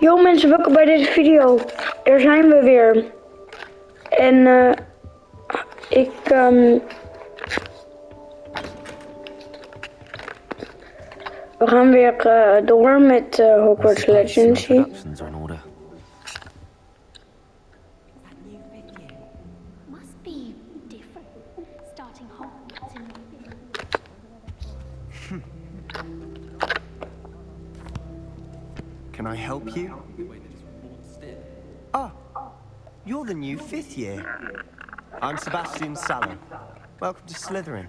Yo mensen, welkom bij deze video. Daar zijn we weer. En we gaan weer door met Hogwarts Legacy. Introductions are in order. Must be different. Starting Hogwarts in Can I help you? Ah, you're the new 5th year. I'm Sebastian Sallow. Welcome to Slytherin.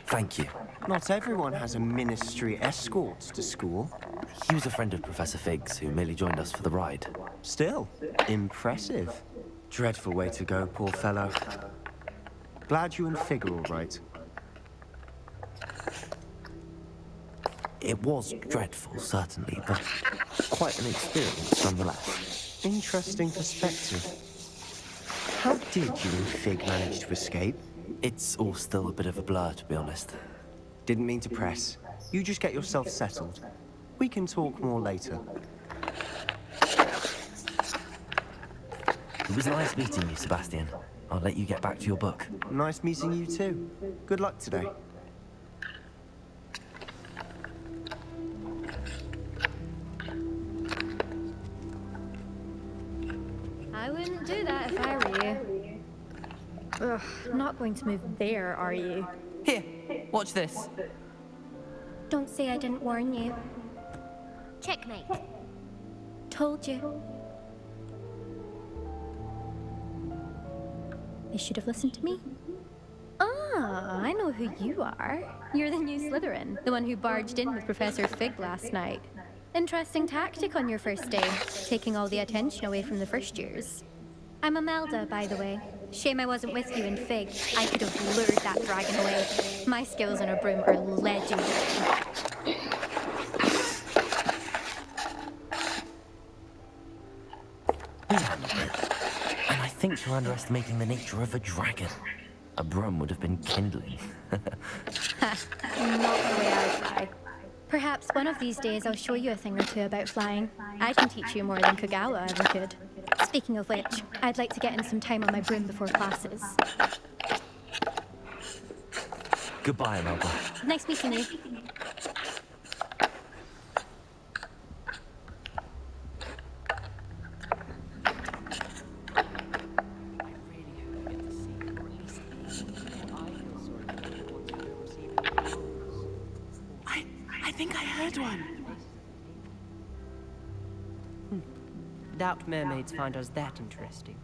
Thank you. Not everyone has a ministry escort to school. He was a friend of Professor Fig's who merely joined us for the ride. Still, impressive. Dreadful way to go, poor fellow. Glad you and Fig are all right. It was dreadful, certainly, but quite an experience nonetheless. Interesting perspective. How did you and Fig manage to escape? It's all still a bit of a blur, to be honest. Didn't mean to press. You just get yourself settled. We can talk more later. It was nice meeting you, Sebastian. I'll let you get back to your book. Nice meeting you too. Good luck today. I wouldn't do that if I were you. Ugh, not going to move there, are you? Here, watch this. Don't say I didn't warn you. Checkmate. Told you. You should have listened to me. Ah, I know who you are. You're the new Slytherin, the one who barged in with Professor Fig last night. Interesting tactic on your first day, taking all the attention away from the first years. I'm Imelda, by the way. Shame I wasn't with you in Fig. I could have lured that dragon away. My skills on a broom are legendary. We handled it. And I think you're underestimating the nature of a dragon. A broom would have been kindling. Not the way I fly. Perhaps one of these days I'll show you a thing or two about flying. I can teach you more than Kogawa ever could. Speaking of which, I'd like to get in some time on my broom before classes. Goodbye, Imelda. Nice meeting you. I think I heard one. Doubt mermaids find us that interesting.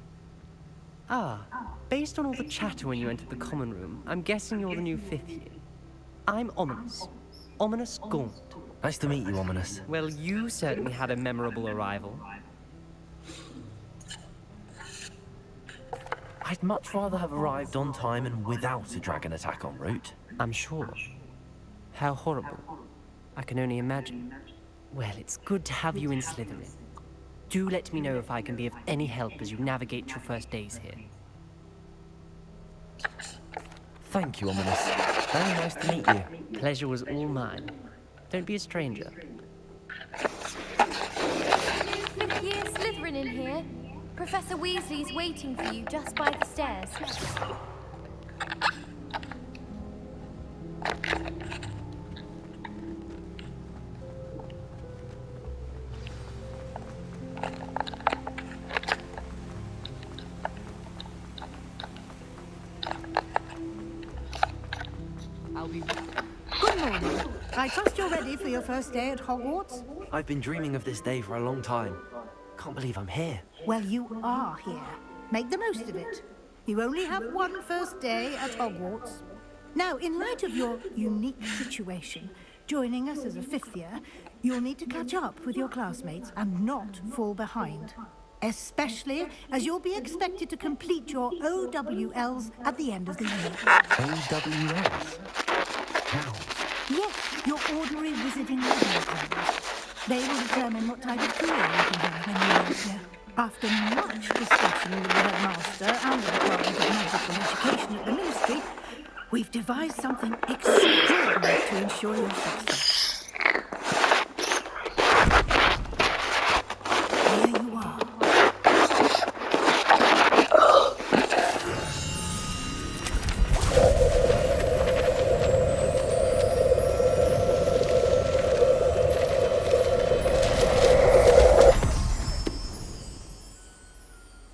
Ah, based on all the chatter when you entered the common room, I'm guessing you're the new 5th year. I'm Ominous. Ominous Gaunt. Nice to meet you, Ominous. Well, you certainly had a memorable arrival. I'd much rather have arrived on time and without a dragon attack en route. I'm sure. How horrible. I can only imagine. Well, it's good to have you in Slytherin. Do let me know if I can be of any help as you navigate your first days here. Thank you, Ominous. Very nice to meet you. Pleasure was all mine. Don't be a stranger. Fifth year Slytherin in here. Professor Weasley's waiting for you just by the stairs. Good morning. I trust you're ready for your first day at Hogwarts? I've been dreaming of this day for a long time. Can't believe I'm here. Well, you are here. Make the most of it. You only have one first day at Hogwarts. Now, in light of your unique situation, joining us as a 5th year, you'll need to catch up with your classmates and not fall behind. Especially as you'll be expected to complete your OWLs at the end of the year. OWLs? How? Yes, your ordinary wizarding learning plans. They will determine what type of career you can have when you leave here. After much discussion with the headmaster and the Department of Magical Education at the Ministry, we've devised something extraordinary to ensure your success.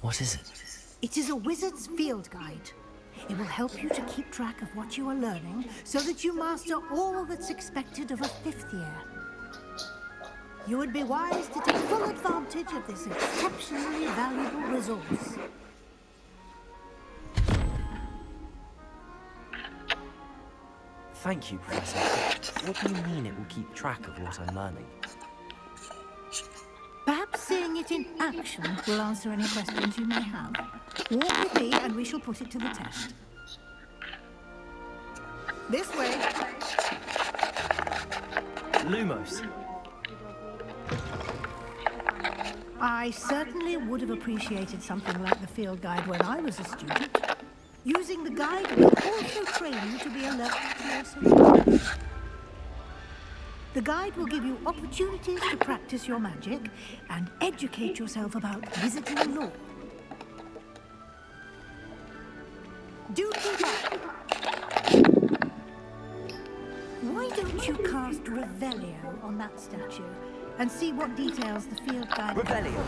What is it? It is a wizard's field guide. It will help you to keep track of what you are learning so that you master all that's expected of a 5th year. You would be wise to take full advantage of this exceptionally valuable resource. Thank you, Professor. What do you mean it will keep track of what I'm learning? Perhaps seeing it in action will answer any questions you may have. Walk with me and we shall put it to the test. This way. Lumos! I certainly would have appreciated something like the field guide when I was a student. Using the guide will also train you to be alert to your surroundings. The guide will give you opportunities to practice your magic and educate yourself about wizarding lore. Do keep up. Why don't you cast Revelio on that statue and see what details the field guide... Revelio!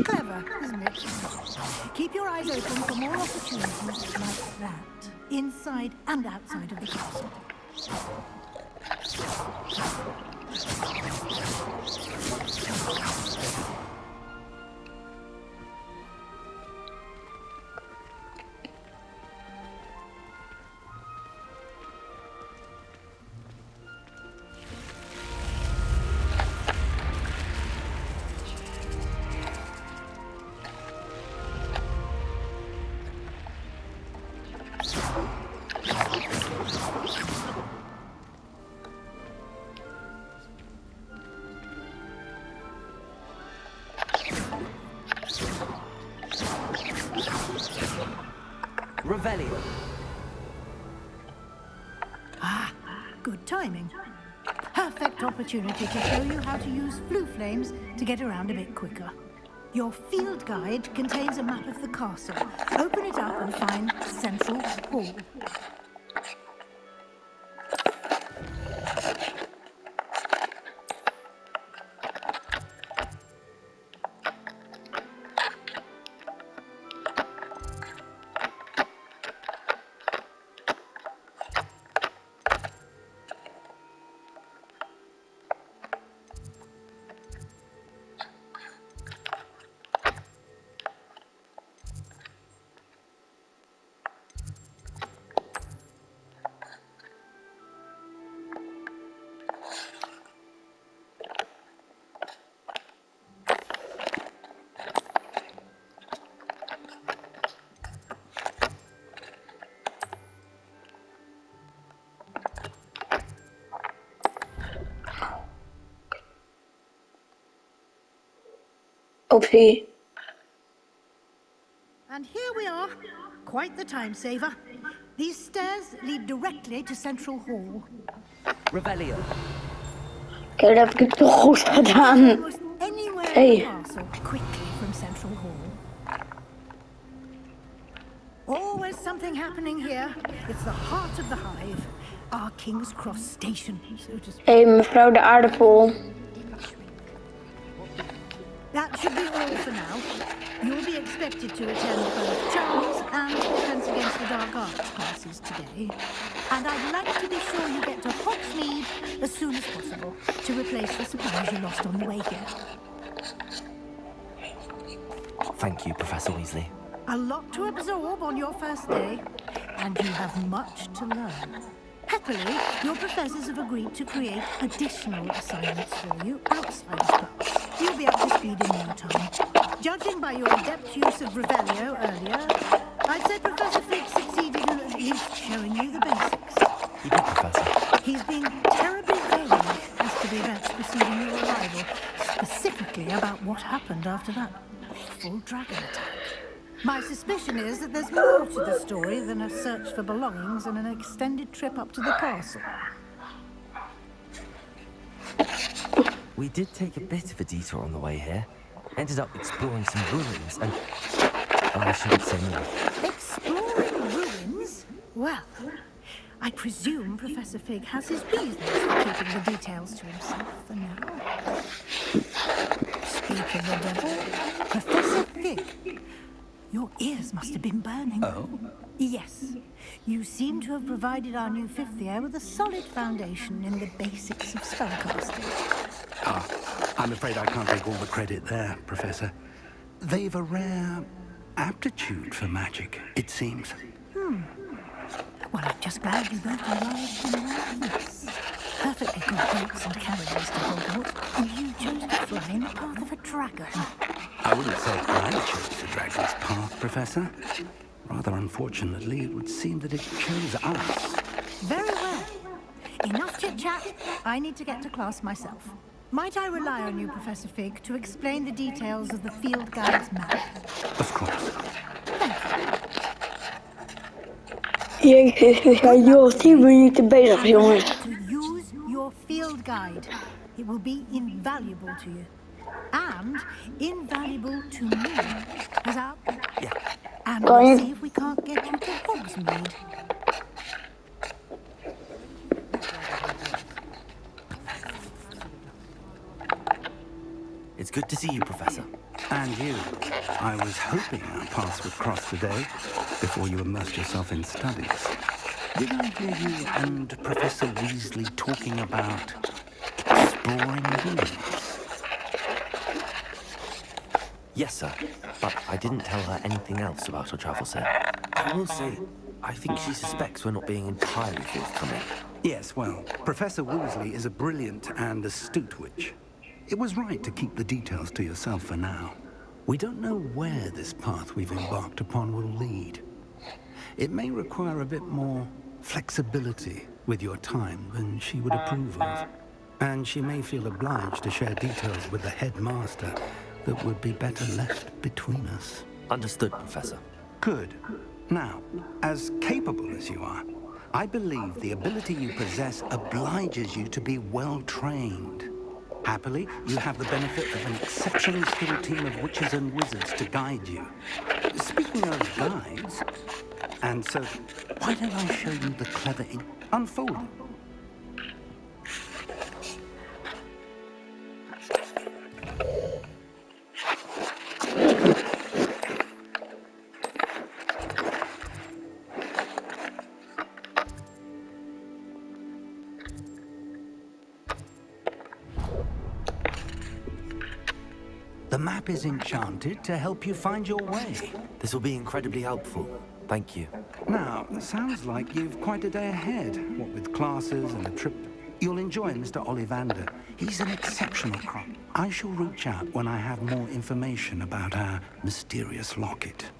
Clever, isn't it? Keep your eyes open for more opportunities like that, inside and outside of the castle. Revelio. Ah, good timing. Perfect opportunity to show you how to use flue flames to get around a bit quicker. Your field guide contains a map of the castle. Open it up and find Central Hall. Oopsie. And here we are. Quite the time saver. These stairs lead directly to Central Hall. Revelio. Kijk, dat heb ik toch goed gedaan. Almost anywhere Hey. in the castle quickly from Central Hall. Always something happening here. It's the heart of the hive. Our King's Cross station, so to speak. Hé, mevrouw de aardappel. That should be all for now. You'll be expected to attend both Charms and Defense Against the Dark Arts classes today. And I'd like to be sure you get to Hogsmeade as soon as possible to replace the supplies you lost on the way here. Thank you, Professor Weasley. A lot to absorb on your first day, and you have much to learn. Happily, your professors have agreed to create additional assignments for you outside of class. You'll be up to speed in no time. Judging by your adept use of Revelio earlier, I'd say Professor Fig succeeded in at least showing you the basics. You did, Professor. He's been terribly vague as to the events preceding your arrival, specifically about what happened after that awful dragon attack. My suspicion is that there's more to the story than a search for belongings and an extended trip up to the castle. We did take a bit of a detour on the way here. Ended up exploring some ruins and... Oh, I shouldn't say more. Exploring ruins? Well, I presume Professor Fig has his reasons for keeping the details to himself for now. Speak of the devil, Professor Fig, your ears must have been burning. Oh? Yes. You seem to have provided our new fifth year with a solid foundation in the basics of spellcasting. I'm afraid I can't take all the credit there, Professor. They've a rare aptitude for magic, it seems. Well, I'm just glad you both arrived in one piece. Perfectly good boats and carriages to Hogwarts, and you chose to fly in the path of a dragon. I wouldn't say I chose the dragon's path, Professor. Rather unfortunately, it would seem that it chose us. Very well. Enough chit-chat. I need to get to class myself. Might I rely on you, Professor Fig, to explain the details of the field guide's map? Of course. Jezus, we zijn nu al 10 minuten bezig, jongens. To use your field guide. It will be invaluable to you. And invaluable to me. As our... Yeah. And we'll see if we can't get you to Hogsmeade. It's good to see you, Professor. And you. I was hoping our paths would cross today, before you immersed yourself in studies. Did I hear you and Professor Weasley talking about exploring ruins? Yes, sir. But I didn't tell her anything else about our travels here. I will say, I think she suspects we're not being entirely forthcoming. Yes, well, Professor Weasley is a brilliant and astute witch. It was right to keep the details to yourself for now. We don't know where this path we've embarked upon will lead. It may require a bit more flexibility with your time than she would approve of. And she may feel obliged to share details with the headmaster that would be better left between us. Understood, Professor. Good. Now, as capable as you are, I believe the ability you possess obliges you to be well-trained. Happily, you have the benefit of an exceptionally skilled team of witches and wizards to guide you. Speaking of guides, and so, why don't I show you the clever unfold it. The map is enchanted to help you find your way. This will be incredibly helpful. Thank you. Now, it sounds like you've quite a day ahead, what with classes and a trip. You'll enjoy Mr. Ollivander. He's an exceptional crop. I shall reach out when I have more information about our mysterious locket.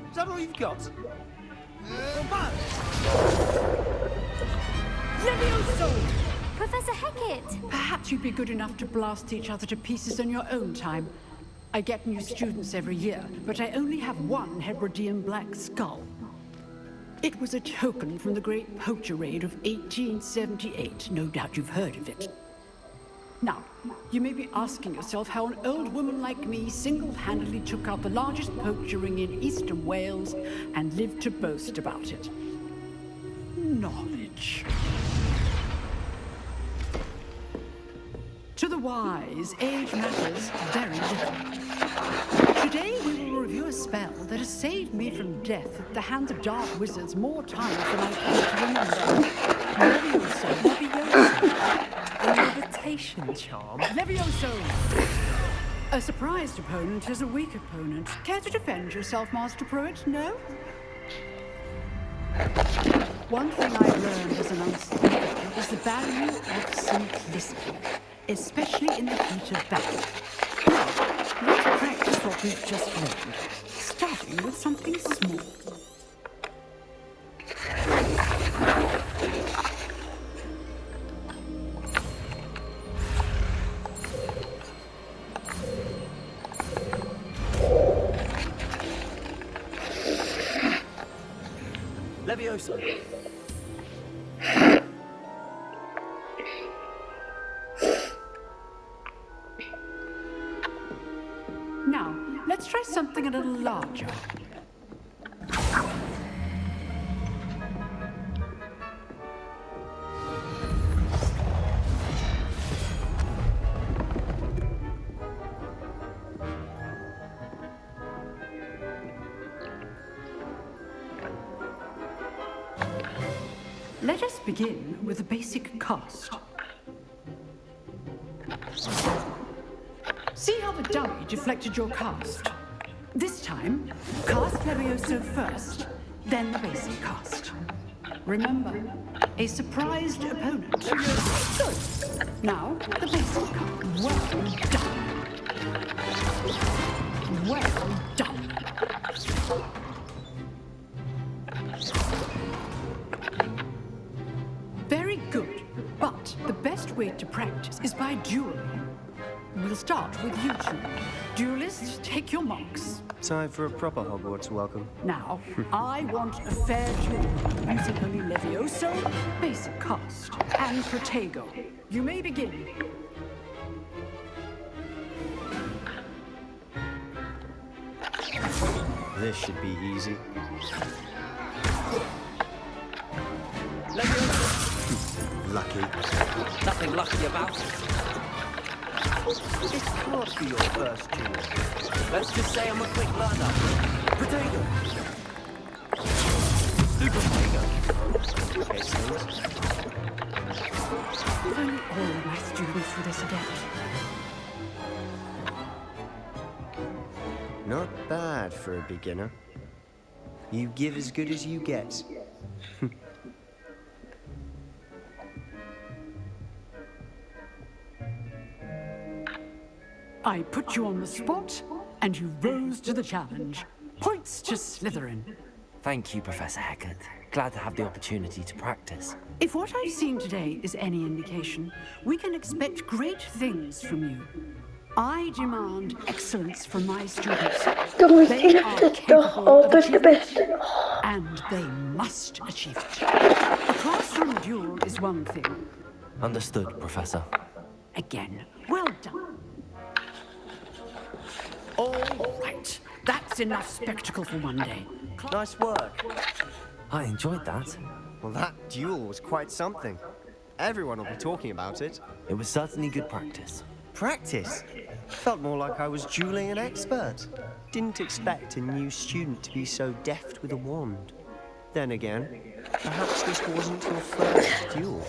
Is that all you've got? Professor Hecat! Perhaps you'd be good enough to blast each other to pieces in your own time. I get new students every year, but I only have one Hebridean black skull. It was a token from the Great Poacher Raid of 1878. No doubt you've heard of it. Now, you may be asking yourself how an old woman like me single-handedly took out the largest poacher ring in eastern Wales and lived to boast about it. Knowledge. To the wise, age matters very little. Today we will review a spell that has saved me from death at the hands of dark wizards more times than I care to remember. Levioso. A levitation charm? Levioso! A surprised opponent is a weak opponent. Care to defend yourself, Master Pruitt? No? One thing I've learned as an unspeaker is the value of simplicity, especially in the heat of battle. Now, let's practice what we've just learned, starting with something small. Levioso. Now, let's try something a little larger. Let us begin with a basic cast. See how the dummy deflected your cast? This time, cast Levioso first, then the basic cast. Remember, a surprised opponent. Good. Now, the basic cast. Well done. Well done. Very good, but the best way to practice is by dueling. We'll start with you two. Duelists, take your marks. Time for a proper Hogwarts welcome. Now, I want a fair duel, using only Levioso, basic cast, and Protego. You may begin. This should be easy. Lucky. Nothing lucky about it. It can't be your first duel. Let's just say I'm a quick learner. Potato. Super potato. Okay, Sings. If only all my students were this adept. Not bad for a beginner. You give as good as you get. I put you on the spot, and you rose to the challenge. Points to Slytherin. Thank you, Professor Hecat. Glad to have the opportunity to practice. If what I've seen today is any indication, we can expect great things from you. I demand excellence from my students. Jongens, They Tina are is toch capable of altijd de achievement, beste. and they must achieve it. A classroom duel is one thing. Understood, Professor. Again, well done. All right, that's enough spectacle for one day. Nice work. I enjoyed that. Well, that duel was quite something. Everyone will be talking about it. It was certainly good practice. Practice? Felt more like I was dueling an expert. Didn't expect a new student to be so deft with a wand. Then again, perhaps this wasn't your first duel.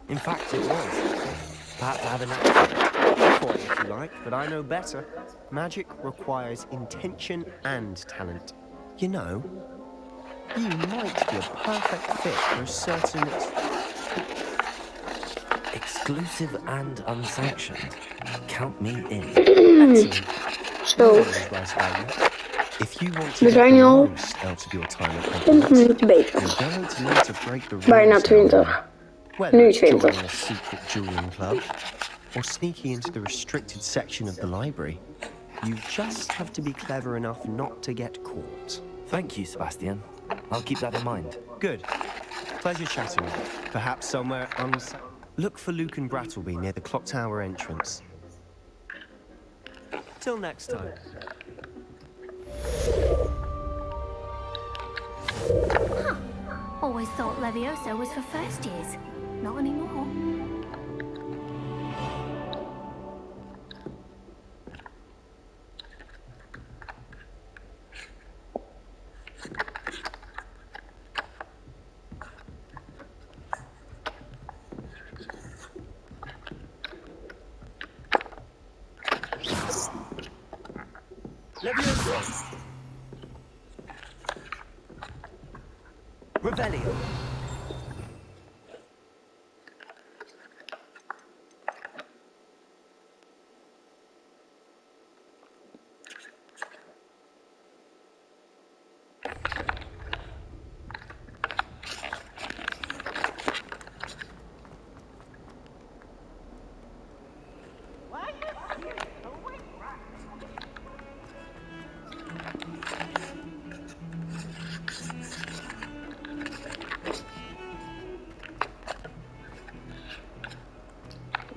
In fact, it was. Perhaps I have an accent. Coy if you like, but I know better. Magic requires intention and talent. You know, you might be a perfect fit for a certain... Exclusive and unsanctioned. Count me in. Excellent. Zo, If you want to we get zijn the nu al most out of your time at 20 Hogwarts, minuten bezig. you're going to need to break the rules. Bijna down. 20. Whether Nu it's 20. joining a secret dueling club or sneaking into the restricted section of the library, you just have to be clever enough not to get caught. Thank you, Sebastian. I'll keep that in mind. Good. Pleasure chatting with you. Perhaps somewhere Look for Luke and Brattleby near the clock tower entrance. Till next time. Always thought Levioso was for first years. Not anymore. Levioso! Revelio!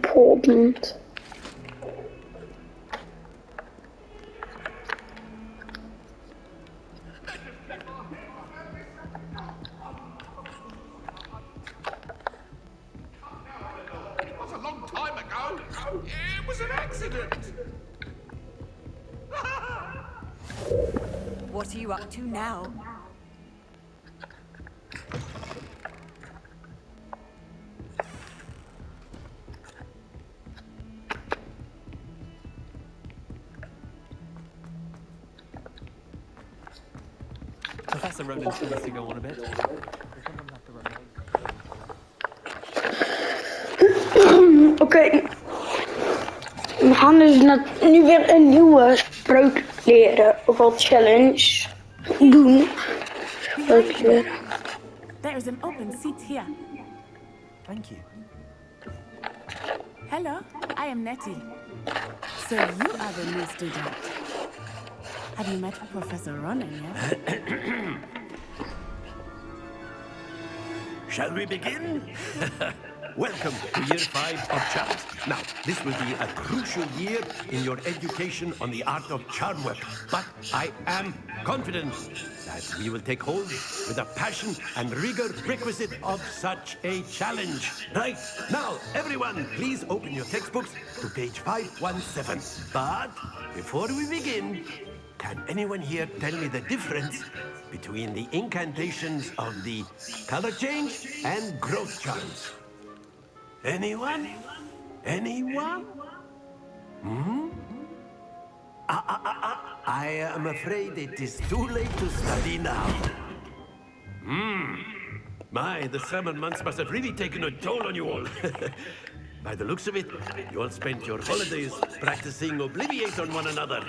Important. It was a long time ago. It was an accident. What are you up to now? Professor Ronan needs to go on a bit. Oké. We gaan dus nu weer een nieuwe spreuk leren. Of wat challenge doen. Spreuk leren. There is an open seat here. Thank you. Hello, I am Nettie. So you are the new student. Have you met Professor Ronan yet? Shall we begin? Welcome to year 5 of charms. Now, this will be a crucial year in your education on the art of charm work. But I am confident that we will take hold with the passion and rigor requisite of such a challenge. Right, now, everyone, please open your textbooks to page 517. But before we begin, can anyone here tell me the difference between the incantations of the color change and growth charms? Anyone? Anyone? I am afraid it is too late to study now. My, the summer months must have really taken a toll on you all. By the looks of it, you all spent your holidays practicing Obliviate on one another.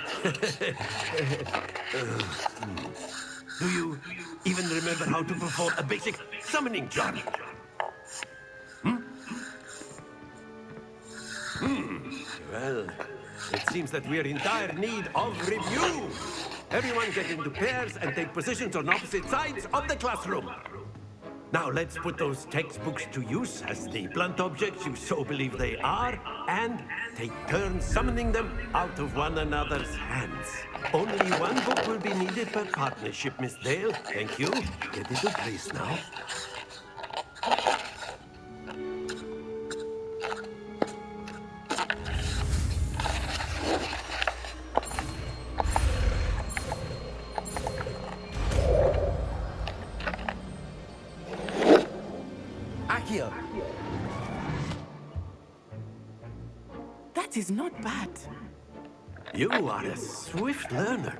Do you even remember how to perform a basic summoning charm? Well, it seems that we are in dire need of review. Everyone get into pairs and take positions on opposite sides of the classroom. Now let's put those textbooks to use as the blunt objects you so believe they are, and take turns summoning them out of one another's hands. Only one book will be needed per partnership, Miss Dale. Thank you. Get into place now. Accio! That is not bad. You are a swift learner.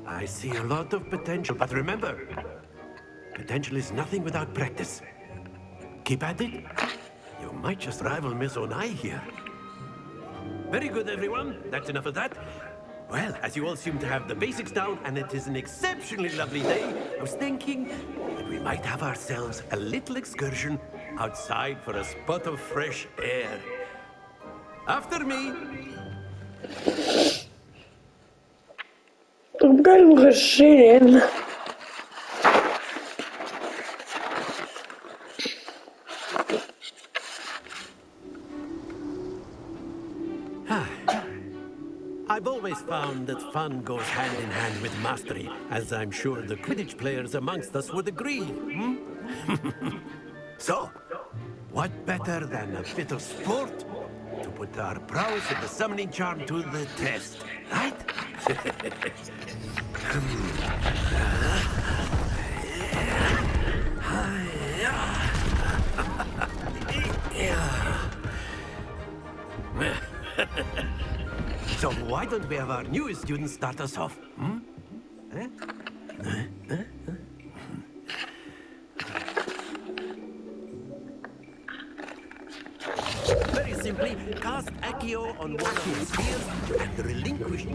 I see a lot of potential, but remember, potential is nothing without practice. Keep at it. You might just rival Miss Onai here. Very good, everyone. That's enough of that. Well, as you all seem to have the basics down, and it is an exceptionally lovely day, I was thinking that we might have ourselves a little excursion outside for a spot of fresh air. After me. Ik heb er zin in. I've always found that fun goes hand in hand with mastery, as I'm sure the Quidditch players amongst us would agree. Hmm? So, what better than a bit of sport to put our prowess of the summoning charm to the test, right? So why don't we have our newest student start us off? Hmm? Very simply, cast Accio on one of the spheres and relinquish.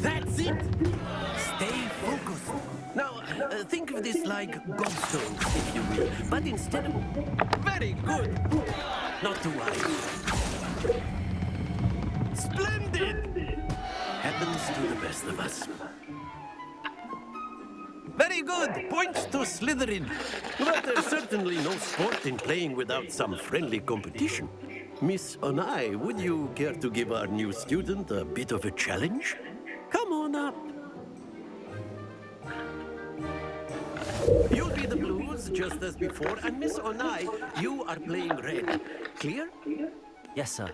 That's it! Stay focused. Now, think of this like gobstones, if you will, but instead of... Very good! Not to worry. Splendid! Happens to the best of us. Very good! Points to Slytherin. But there's certainly no sport in playing without some friendly competition. Miss Onai, would you care to give our new student a bit of a challenge? Come on up. You'll be the blues, just as before, and Miss Onai, you are playing red. Clear? Yes, sir.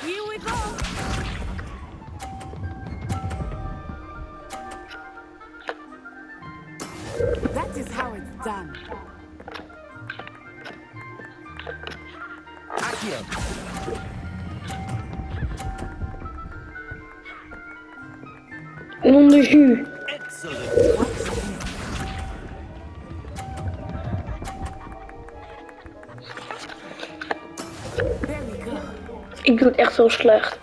Here we go! That is how it's done. Accio. Onder jus. Excellent. There we go. Ik doe het echt heel slecht.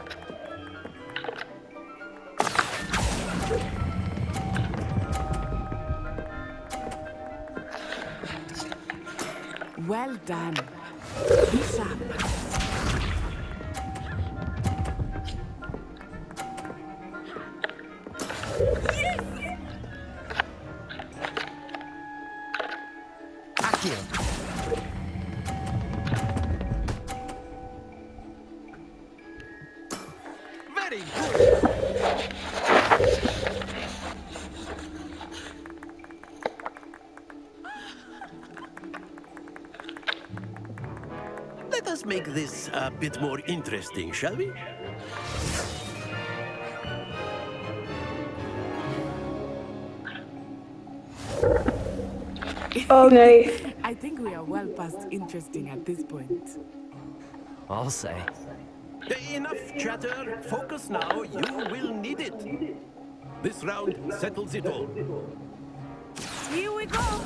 Well done. Be sharp. Very good. Let us make this a bit more interesting, shall we? Oh nee. I think we are well past interesting at this point. I'll say. Enough chatter. Focus now. You will need it. This round settles it all. Here we go!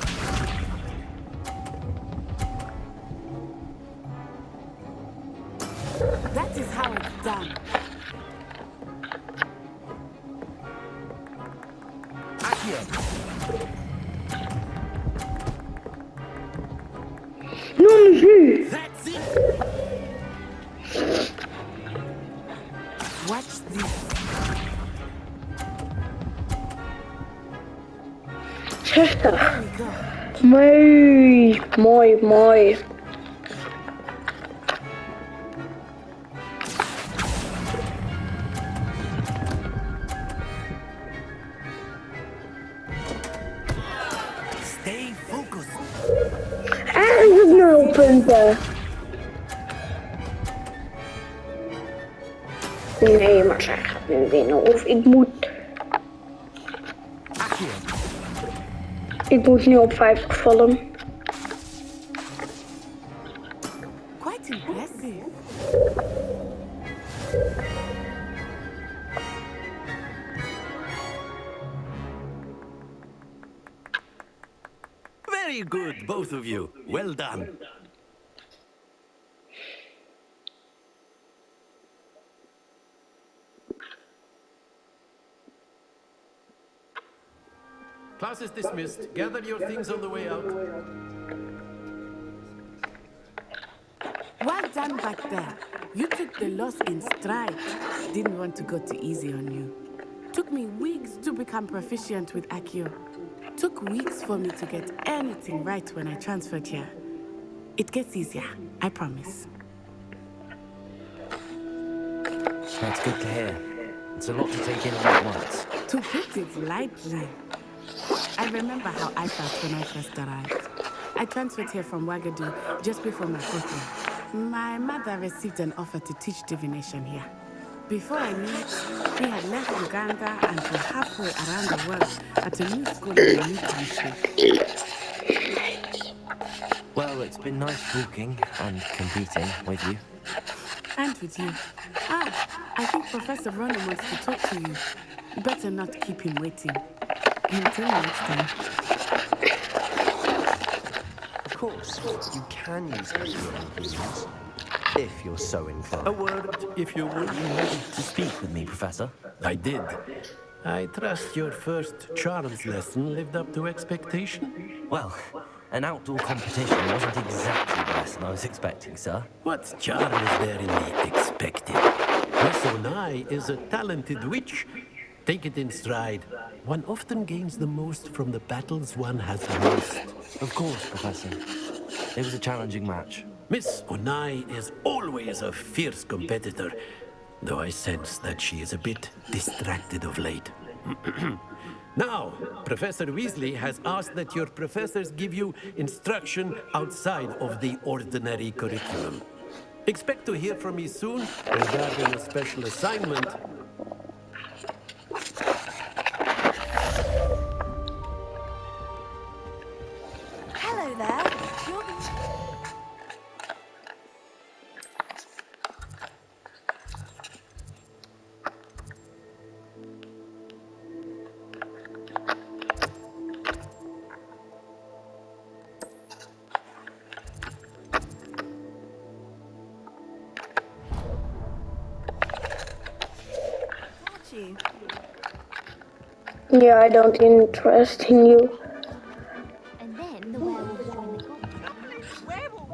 That is how it's done. Non jus. That's it. Watch this. Zestig. There we go. Mooi, mooi, mooi. Stay focused. Er is het 0 punten. Nee, maar zij gaat nu winnen. Of ik moet... Ik moet nu op 50 vallen. Quite impressive. Very good, both of you. Well done. Class is dismissed. Gather your things on the way out. Well done back there. You took the loss in stride. Didn't want to go too easy on you. Took me weeks to become proficient with Accio. Took weeks for me to get anything right when I transferred here. It gets easier, I promise. That's good to hear. It's a lot to take in all at once. To put it lightly, I remember how I felt when I first arrived. I transferred here from Wagadu just before my 4th year. My mother received an offer to teach divination here. Before I knew it, we had left Uganda and were halfway around the world at a new school in a new country. Well, it's been nice talking and competing with you. And with you. I think Professor Ronan wants to talk to you. Better not keep him waiting. Until next time. Of course, you can use Accio ingredients, if you're so inclined. A word, if you would. You wanted to speak with me, Professor? I did. I trust your first charms lesson lived up to expectation? Well, an outdoor competition wasn't exactly the lesson I was expecting, sir. What charm is there in the expected? Miss Onai is a talented witch. Take it in stride. One often gains the most from the battles one has lost. Of course, Professor. It was a challenging match. Miss Onai is always a fierce competitor, though I sense that she is a bit distracted of late. Now, Professor Weasley has asked that your professors give you instruction outside of the ordinary curriculum. Expect to hear from me soon regarding a special assignment. Hello there. You. Yeah, I don't interest in you. And then the werewolf joined the goblins. Werewolf!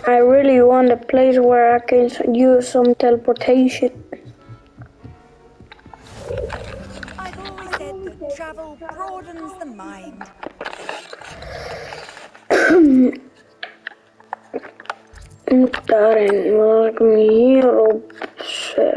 I really want a place where I can use some teleportation. I've always said that travel broadens the mind. Daarin wil ik me hierop zo.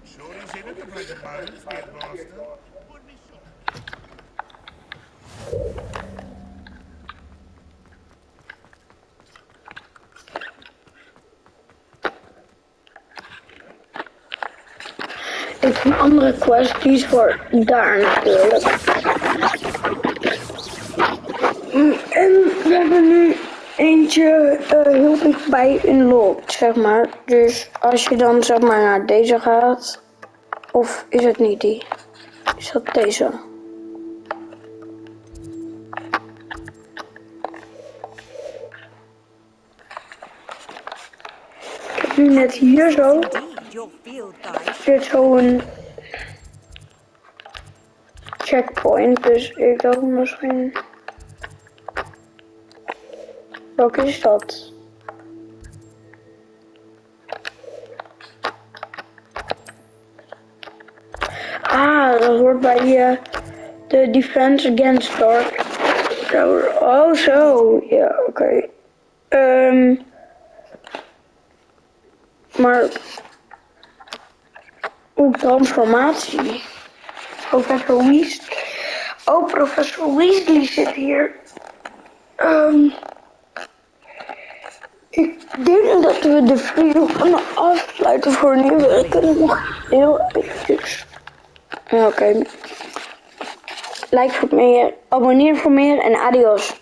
Sure he's in at the present moment, the headmaster. Would be sure. Ik heb een andere quest, die is voor daar natuurlijk. En we hebben nu eentje heel dichtbij unlocked, zeg maar. Dus als je dan zeg maar naar deze gaat, of is het niet die? Is dat deze? Ik heb nu net hier zo. Zit zo'n checkpoint, dus ik dacht misschien. Welke is dat? Ah, dat hoort bij de Defense Against Dark. Oh, zo. Ja, oké. Maar... Oeh, transformatie. Professor Weasley. Oh, Professor Weasley zit hier. Ik denk dat we de video kunnen afsluiten voor nu. We kunnen nog heel eventjes. Ja, oké. Like voor meer, abonneer voor meer en adios.